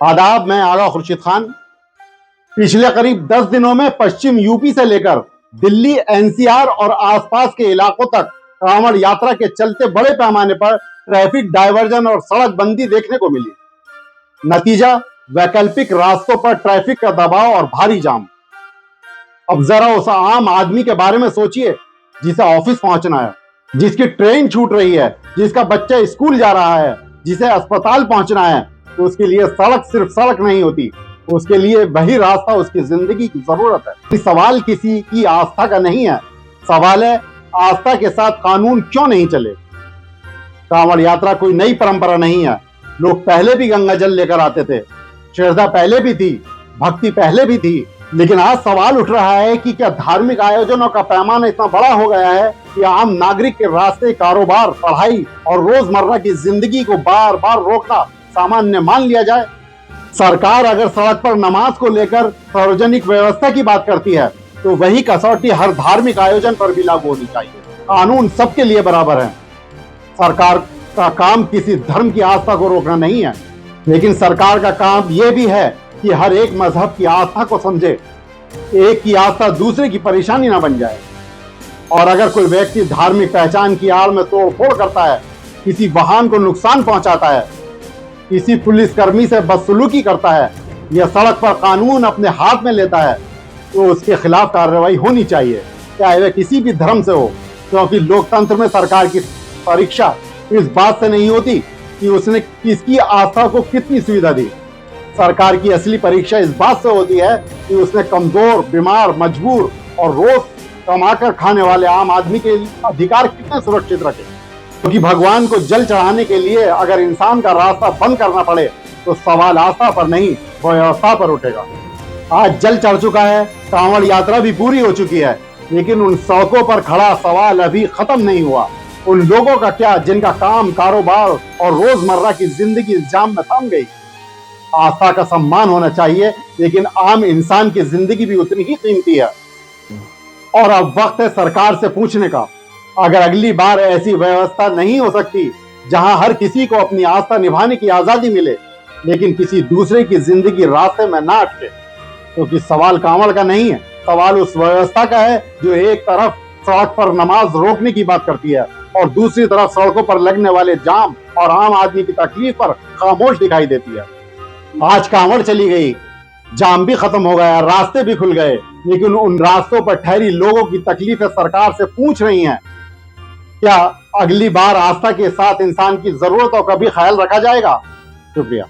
आदाब, मैं आगा खुर्शीद खान। पिछले करीब 10 दिनों में पश्चिम यूपी से लेकर दिल्ली, एनसीआर और आसपास के इलाकों तक कांवड़ यात्रा के चलते बड़े पैमाने पर ट्रैफिक डायवर्जन और सड़क बंदी देखने को मिली। नतीजा, वैकल्पिक रास्तों पर ट्रैफिक का दबाव और भारी जाम। अब जरा उस आम आदमी के बारे में सोचिए जिसे ऑफिस पहुंचना है, जिसकी ट्रेन छूट रही है, जिसका बच्चा स्कूल जा रहा है, जिसे अस्पताल पहुंचना है। तो उसके लिए सड़क सिर्फ सड़क नहीं होती, उसके लिए वही रास्ता उसकी जिंदगी की जरूरत है। सवाल किसी की आस्था का नहीं है, सवाल है आस्था के साथ कानून क्यों नहीं चले। कांवड़ यात्रा कोई नई परंपरा नहीं है। लोग पहले भी गंगा जल लेकर आते थे, श्रद्धा पहले भी थी, भक्ति पहले भी थी। लेकिन आज सवाल उठ रहा है कि क्या धार्मिक आयोजनों का पैमाना इतना बड़ा हो गया है कि आम नागरिक के रास्ते, कारोबार, पढ़ाई और रोजमर्रा की जिंदगी को बार बार रोकना सामान्य मान लिया जाए। सरकार अगर सड़क पर नमाज को लेकर सार्वजनिक व्यवस्था की बात करती है तो वही कसौटी हर धार्मिक आयोजन पर भी लागू होनी चाहिए। कानून सबके लिए बराबर है। सरकार का काम किसी धर्म की आस्था को रोकना नहीं है, लेकिन सरकार का काम यह भी है कि हर एक मजहब की आस्था को समझे, एक की आस्था दूसरे की परेशानी ना बन जाए। और अगर कोई व्यक्ति धार्मिक पहचान की आड़ में तोड़फोड़ करता है, किसी वाहन को नुकसान पहुंचाता है, किसी पुलिसकर्मी से बदसलूकी करता है या सड़क पर कानून अपने हाथ में लेता है, तो उसके खिलाफ कार्रवाई होनी चाहिए, चाहे वह किसी भी धर्म से हो। क्योंकि लोकतंत्र में सरकार की परीक्षा इस बात से नहीं होती कि उसने किसकी आस्था को कितनी सुविधा दी। सरकार की असली परीक्षा इस बात से होती है कि उसने कमजोर, बीमार, मजबूर और रोज कमाकर खाने वाले आम आदमी के अधिकार कितने सुरक्षित रखे। क्योंकि भगवान को जल चढ़ाने के लिए अगर इंसान का रास्ता बंद करना पड़े तो सवाल आस्था पर नहीं, व्यवस्था पर उठेगा। आज जल चढ़ चुका है, कांवड़ यात्रा भी पूरी हो चुकी है, लेकिन उन सड़कों पर खड़ा सवाल अभी खत्म नहीं हुआ। उन लोगों का क्या जिनका काम, कारोबार और रोजमर्रा की जिंदगी जाम में थम गई। आस्था का सम्मान होना चाहिए, लेकिन आम इंसान की जिंदगी भी उतनी ही कीमती है। और अब वक्त है सरकार से पूछने का, अगर अगली बार ऐसी व्यवस्था नहीं हो सकती जहां हर किसी को अपनी आस्था निभाने की आजादी मिले, लेकिन किसी दूसरे की जिंदगी रास्ते में ना अटके, क्योंकि सवाल कांवड़ का नहीं है, सवाल उस व्यवस्था का है जो एक तरफ सड़क पर नमाज रोकने की बात करती है और दूसरी तरफ सड़कों पर लगने वाले जाम और आम आदमी की तकलीफ पर खामोश दिखाई देती है। आज कांवड़ चली गई, जाम भी खत्म हो गया, रास्ते भी खुल गए, लेकिन उन रास्तों पर ठहरी लोगों की तकलीफें सरकार से पूछ रही हैं, क्या अगली बार आस्था के साथ इंसान की जरूरतों का भी ख्याल रखा जाएगा? शुक्रिया।